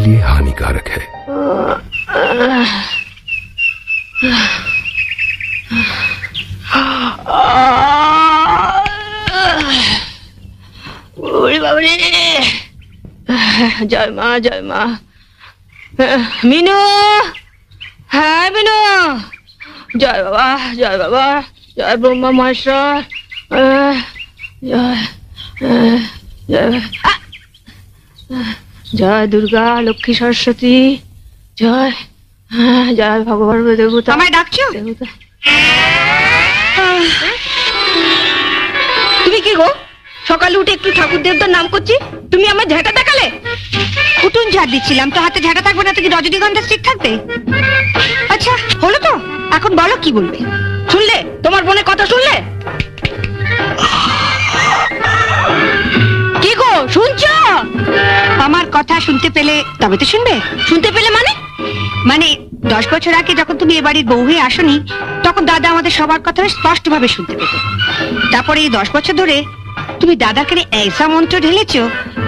लिए हानिकारक है। जय माँ जय माँ। मीनू, हाँ मीनू, जय बाबा जय बाबा, जय ब्रह्मा महेश्वर, जय दुर्गा लक्ष्मी सरस्वती, जय जय भगवान देवता। আমায় ডাকছো? তুমি কি গো, সকালে উঠে একটু ঠাকুর দেবতার নাম করছি, তুমি আমার ঝাঁটা দেখালে? উঠুন ঝাড় দিচ্ছিলাম, তো হাতে ঝাঁটা থাকবে না তো কি রজনীগন্ধা স্টিক থাকবে? আচ্ছা হলো তো, এখন বলো কি বলবে। শুনলে তোমার বোনের কথা শুনলে? কি গো শুনছো? আমার কথা শুনতে পেলে তবে তো শুনবে। শুনতে পেলে মানে? মানে 10 বছর আগে যখন তুমি এ বাড়ির বউ হয়ে আসনি, তখন দাদা আমাদের সবার কথা স্পষ্ট ভাবে শুনতে পেত। তারপরে এই 10 বছর ধরে তুমি দাদাকে ऐसा মন্ত্র ঢেলেছো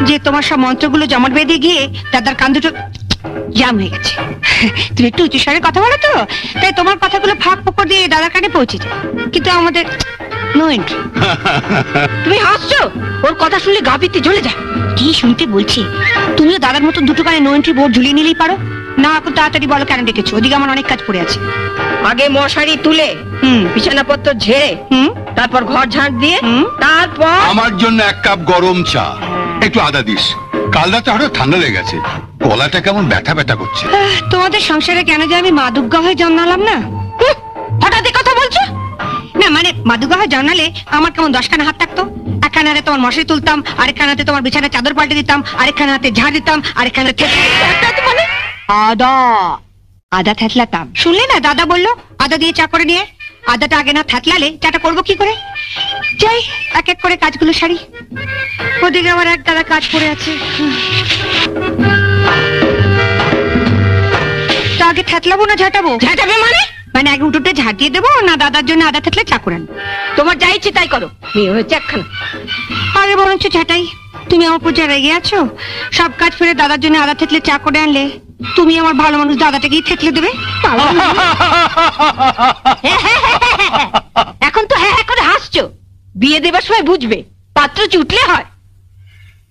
যে তোমার সব মন্ত্রগুলো জমাট বেঁধে গিয়ে দাদার কান দুটো জাম হয়ে গেছে। তুমি একটু উঁচু স্বরে কথা বলো তো, তাই তোমার কথাগুলো ফাঁক ফোকর দিয়ে দাদার কানে পৌঁছে যায়, কিন্তু আমাদের নো এন্ট্রি। তুমি হাসছো? ওর কথা শুনলে গা পিত্তে জ্বলে যায়। কি শুনতে বলছি? তুমিও দাদার মতো দুটো কানে নো এন্ট্রি বোর্ড ঝুলিয়ে নিলেই পারো না। এখন তাড়াতাড়ি বলো কেন ডেকেছো? ওদিকে আমার অনেক কাজ পড়ে আছে। আগে মশারি তুলে, বিছানাপত্র ঝেড়ে, তারপর ঘর ঝাঁট দিয়ে, তারপর আমার জন্য 1 কাপ গরম চা, একটু আদা দিস। কাল রাতে হঠাৎ ঠান্ডা লেগে গেছে, গলাটা কেমন ব্যথা ব্যথা করছে। তোমাদের সংসারে কেন যে আমি মা দুর্গা হয়ে জন্মালাম না? হঠাৎ কথা বলছো না, মানে মা দুর্গা হয়ে জন্মালে আমার কেমন 10খানা হাত থাকতো। একখানা হাতে তোমার মশারি তুলতাম, আরেকখানা হাতে তোমার বিছানা চাদর পাল্টে দিতাম, আরেকখানা হাতে ঝাড় দিতাম, আরেকখানা মানে আদা আদা থেতলাতাম। শুনলে না, দাদা বললো আদা দিয়ে চা করে নিয়ে। আদাটা আগে না থেতলালে চাটা করবো কি করে? যাই এক এক করে কাজগুলো সারি। ওদিকে আমার এক দাদা কাজ পড়ে আছে। তো আগে থেতলাবো না ঝাঁটাবো? ঝাঁটাবে মানে? মানে আগে উঠোতে ঝাঁট দিয়ে দেবো না দাদার জন্য আদা থেতলে চা করে আনবো? তোমার যা ইচ্ছে তাই করো, মেয়ে হয়েছে একখানা। আরে বরঞ্চ ঝাঁটাই। তুমি আমার পূজা রেগে আছো? সব কাজ ফেলে দাদার জন্য আদা থেতলে চা করে আনলে তুমি আমার ভালো মানুষ দাদাটাকেই থেতলে দেবে। এখন তো হ্যাঁ করে হাসছো, বিয়ে দেবার সময় বুঝবে পাত্র চুটলে হয়।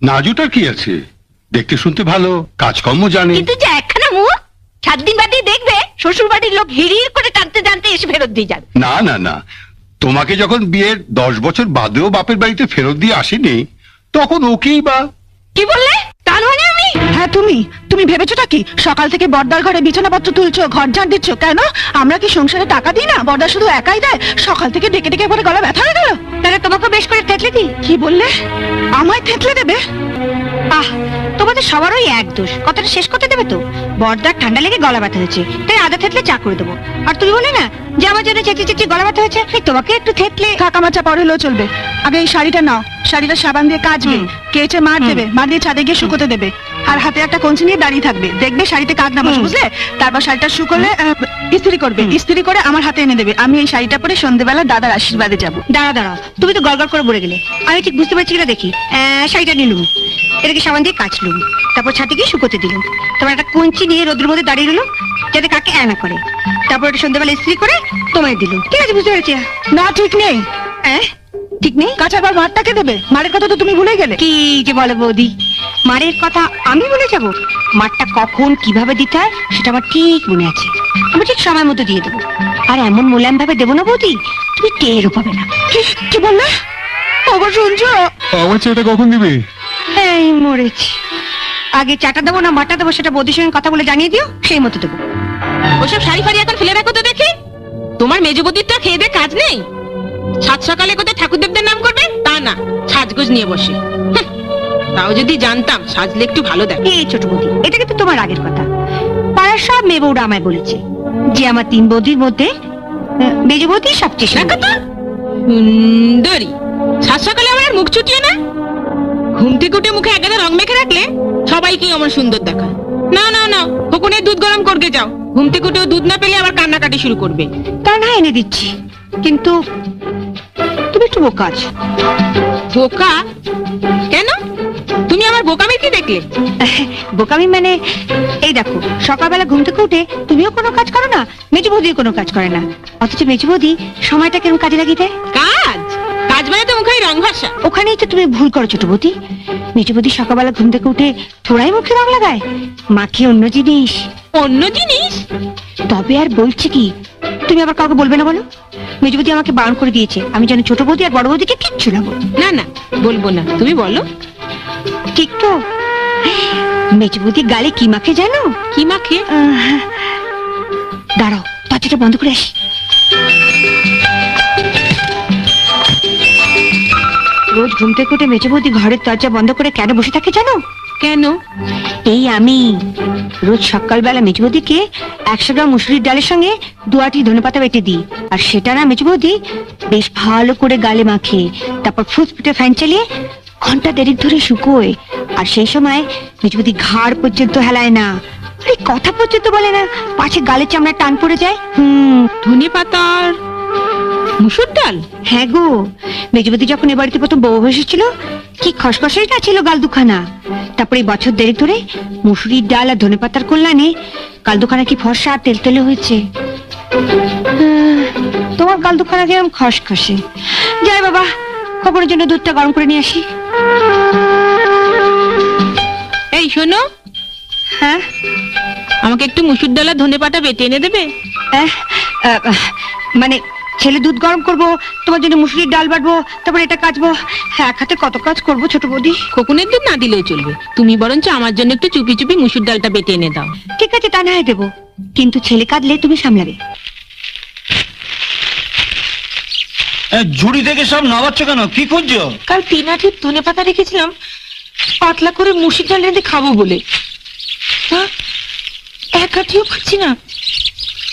নাজুটার কি আছে, দেখতে শুনতে ভালো, কাজকর্ম জানে। কিন্তু যে একখানা মুখ, 7 দিন বাদে দেখবে শ্বশুর বাড়ির লোক হিড়ির করে টানতে টানতে এসে ফেরত দিয়ে যাবে। না না না, তোমাকে যখন বিয়ের 10 বছর বাদেও বাপের বাড়িতে ফেরত দিয়ে আসেনি, তখন ওকেই বা। কি বললে? তার মানে আমি? হ্যাঁ তুমি ভেবেছোটা কি সকাল থেকে বর্দার ঘরে বিছানাপত্র তুলছো, ঘর ঝাড় দিচ্ছ? কেন আমরা কি সংসারে টাকা দিই না? বর্দা শুধু একাই দেয়? সকাল থেকে ডেকে ডেকে একবারে গলা ব্যথা হয়ে গেল। তাহলে তোমাকে বেশ করে থেতলে দিই। কি বললে? আমায় থেতলে দেবে? আহ, তোমাদের সবারই এক দোষ। কথাটা শেষ করতে দেবে তো? বর্দার ঠান্ডা লেগে গলা ব্যথা হয়েছে, তাই আদা থেতলে চা করে দেবো। আর তুমি বলে না যে আমার জন্য চেঁচিয়ে চেঁচিয়ে গলা ব্যথা হয়েছে, তোমাকে একটু থেতলে। কাকা মাচা পরে হলেও চলবে। আগে এই শাড়িটা নাও, শাড়িটা সাবান দিয়ে কাচবে, কেচে মার দেবে, মার দিয়ে ছাদে গিয়ে শুকোতে দেবে, আর হাতে একটা কঞ্চি নিয়ে দাঁড়িয়ে থাকবে। দেখবে শাড়িতে কাক না বসে, বুঝলে? তারপর শাড়িটা শুকোলে ইস্ত্রি করবে, ইস্ত্রি করে আমার হাতে এনে দেবে। আমি এই শাড়িটা পরে সন্ধ্যেবেলা দাদার আশীর্বাদে যাবো। দাঁড়াও, তুমি তো গড়গড় করে বলে গেলে। আমি ঠিক বুঝতে পারছি কিনা দেখি। শাড়িটা নিলুম, এটাকে সাবান দিয়ে কাচলুম, তারপর ছাদে গিয়ে শুকোতে দিলাম, তারপর একটা কঞ্চি নিয়ে রোদের মধ্যে দাঁড়িয়ে রইল যাতে কাকে এনা করে, তারপর এটা সন্ধ্যাবেলা ইস্ত্রি করে তোমায় দিলুম। ঠিক আছে, বুঝতে পেরেছি। না ঠিক নেই। ঠিক নেই? কাঁচার পর মারটাকে দেবে? মারের কথা তো তুমি ভুলে গেলে। কি যে বলো বৌদি, মারের কথা আমি ভুলে যাব? মারটা কখন কিভাবে দিতে হয় সেটা আমার ঠিক মনে আছে। আমি ঠিক সময় মতো দিয়ে দেবো, আর এমন মোলায়েম ভাবে দেবো না বৌদি, তুমি টেরও পাবে না। কি বললে? খবর শুনছো? আমার চাটা কখন দিবে? এই মরেছি। আগে চাটা দেবো না মাটা দেবো সেটা বৌদির সঙ্গে কথা বলে জানিয়ে দিও, সেই মতো দেবো। ওসব শাড়ি ফাড়ি এখন ফেলে রাখো তো দেখি। তোমার মেজবুদ্ধির তো খেয়ে দিয়ে কাজ নেই। সাত সকালে কোথায় ঠাকুর দেবদের নাম করবে তা না, সাজগোজ নিয়ে বসে। তাও যদি জানতাম সাজলে একটু ভালো দেখ। এই ছোট বৌদি, এটা কিন্তু তোমার আগের কথা। পাড়ার সব মেয়ে বউরা আমায় বলেছে যে আমার 3 বৌদির মধ্যে মেজ বৌদি সবচেয়ে সুন্দরী। সাত সকালে আমার মুখ চুটিয়ে না, ঘুম থেকে উঠে মুখে একগাদা রং মেখে রাখলে সবাইকে আমার সুন্দর দেখায়। না না না, খোকনের দুধ গরম করতে যাও। ঘুম থেকে উঠেও দুধ না পেলে আবার কান্নাকাটি শুরু করবে। তা না এনে দিচ্ছি, কিন্তু তুমি একটু বোকা আছো। বোকা কেন? তুমি আমার বোকামি কি দেখলে? বোকামি মানে এই দেখো, সকালবেলা ঘুম থেকে উঠে তুমিও কোনো কাজ করো না, মেজু বৌদিও কোনো কাজ করে না, অথচ মেজু বৌদি সময়টা কেমন কাজে লাগিয়ে দেয়। কাজ কাজ মানে তো মুখে রং ভাষা। ওখানেই তো তুমি ভুল করো ছোট বৌদি। মেজু বৌদি সকালবেলা ঘুম থেকে উঠে থোড়াই মুখে রং লাগায়, মাখে অন্য জিনিস। অন্য জিনিস? তবে আর বলছি কি, তুমি আবার কাউকে বলবে না বলো। মেজু বৌদি আমাকে বারণ করে দিয়েছে, আমি যেন ছোট বৌদি আর বড় বৌদিকে কিচ্ছু না বলি। না না, বলবো না, তুমি বলো। ঠিক তো? মেজু বৌদি গালে কি মাখে জানো? কি মাখে? দাঁড়াও, দরজাটা বন্ধ করে আসি। রোজ ঘুম থেকে উঠে মেজু বৌদি ঘরের দরজা বন্ধ করে কেন বসে থাকে জানো? কেন? এই আমি রোজ সকালবেলা মেজু বৌদিকে 100 গ্রাম মুসুরির ডালের সঙ্গে 2 আঁটি ধনেপাতা বেটে দিই, আর সেটা না মেজু বৌদি বেশ ভালো করে গালে মাখে, তারপর ফুসফুটে ফ্যান চালিয়ে ঘন্টা দেড়েক ধরে শুকোয়। আর সেই সময় মেজু বৌদি ঘাড় পর্যন্ত হেলায় না, আরে কথা পর্যন্ত বলে না, পাছে গালে চামড়া টান পড়ে যায়। ধনে পাতার মুসুর ডাল? হ্যাঁ গো, মেজবতী যখন এ বাড়িতে প্রথম বউ এসেছিল কি খসখসেই না ছিল গাল দুখানা। তারপরে বছর দেড়েক ধরে মুসুরির ডাল আর ধনেপাতার কল্যাণে গাল দুখানা কি ফর্সা আর তেলতেলে হয়েছে। তোমার গাল দুখানা যেরকম খসখসে। যাই বাবা, খবরের জন্য দুধটা গরম করে নিয়ে আসি। এই শোনো, হ্যাঁ, আমাকে একটু মুসুর ডাল আর ধনে পাতা বেটে এনে দেবে? মানে ছেলে দুধ গরম করব, তোমার জন্য মুসুরির ডাল বাটবো, তারপর এটা কাচবো, এক হাতে কত কাজ করবো ছোট বৌদি। খোকনের দুধ না দিলেও চলবে, তুমি বরঞ্চ আমার জন্য একটু চুপি চুপি মুসুর ডালটা বেটে এনে দাও। ঠিক আছে, তা না হয় দেবো, কিন্তু ছেলে কাঁদলে তুমি সামলাবে। ঝুড়ি থেকে সব নামাচ্ছ কেন? কি খুঁজছো? কাল 3 আঁটি ধনে পাতা রেখেছিলাম পাতলা করে মুসুর ডাল রেঁধে খাবো বলে, হ্যাঁ, 1 আঁটিও খাচ্ছি না।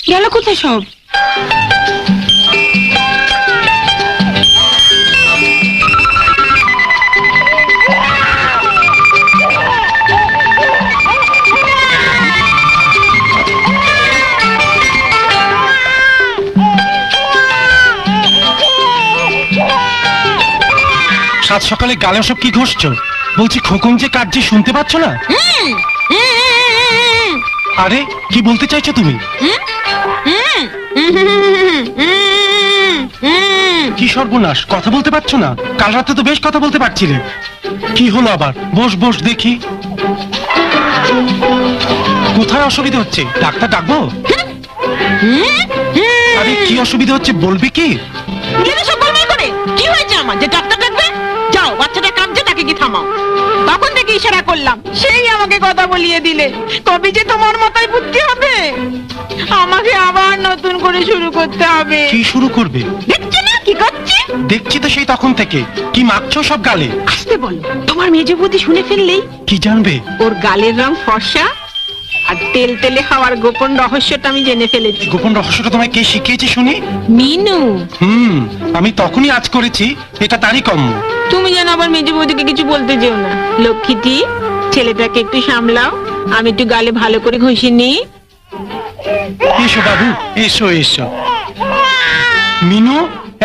গেল কোথায় সব? সাত সকালে গালে সব কি ঘষছো? বলছি খোকন যে কাটছে শুনতে পাচ্ছ না? আরে কি বলতে চাইছো তুমি? কি সর্বনাশ, কথা বলতে পারছো না? কাল রাতে তো বেশ কথা বলতে পারছিলে, কি হলো আবার? বস বস দেখি। কোথায় অসুবিধা হচ্ছে? ডাক্তার ডাকবো? আরে কি অসুবিধা হচ্ছে বলবি কি? সব বলবি করে কি হয়েছে আমার যে ডাক্তার ডাকবে? যাও, বাচ্চাটা কাঁদছে, তাকে কি থামাও। তখন থেকে ইশারা করলাম, সেই আমাকে কথা বলিয়ে দিলে। তবে যে তোমার মাথায় বুদ্ধি হবে, আমাকে আবার নতুন করে শুরু করতে হবে। কি শুরু করবে? দেখছো না কি করছে? দেখছি তো সেই তখন থেকে। কি মাখছো সব গালে? আসতে বলো, তোমার মেজ বৌদি শুনে ফেললেই কি জানবে? ওর গালের রং ফর্সা আর তেল তেলে হওয়ার গোপন রহস্যটা আমি জেনে ফেলেছি। গোপন রহস্যটা তোমায় কে শিখিয়েছে শুনি? মিনু। আমি তখনই আজ করেছি, এটা তারই কর্ম। তুমি যেন আবার মেজ বৌদিকে কিছু বলতে যেও না। লক্ষ্মীটি, ছেলেটাকে একটু সামলাও, আমি একটু গালে ভালো করে ঘষে নিই। এসো বাবু, এসো এসো। মিনু,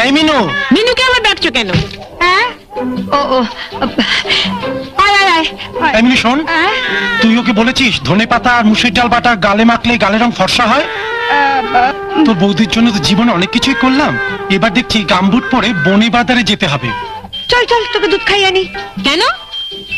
এই মিনু। মিনুকে আবার ডাকছো কেন? হ্যাঁ, ও ও, আয় আয় আয়। এই মিনু শোন, তুই ওকে বলেছিস ধনে পাতা আর মুসুর ডাল বাটা গালে মাখলে গালের রং ফর্সা হয়? তোর বৌদির জন্য তো জীবনে অনেক কিছুই করলাম, এবার দেখছি গামবুট পরে বনে বাজারে যেতে হবে। চল চল, তোকে দুধ খাই আনি। কেন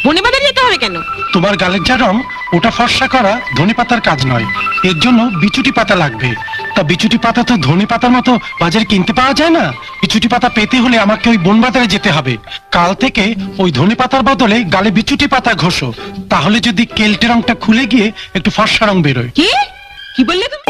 বনে বাজারে যেতে হবে কেন? তোমার গালের যা রং, ওটা ফর্সা করা ধনে পাতার কাজ নয়, এর জন্য বিচুটি পাতা লাগবে। তা বিচুটি পাতা তো ধনে পাতার মতো বাজারে কিনতে পাওয়া যায় না। বিচুটি পাতা পেতে হলে আমাকে ওই বন বাজারে যেতে হবে। কাল থেকে ওই ধনে পাতার বদলে গালে বিচুটি পাতা ঘষো, তাহলে যদি কেলটে রংটা খুলে গিয়ে একটু ফর্সা রং বেরোয়। কি কি বললে তুমি?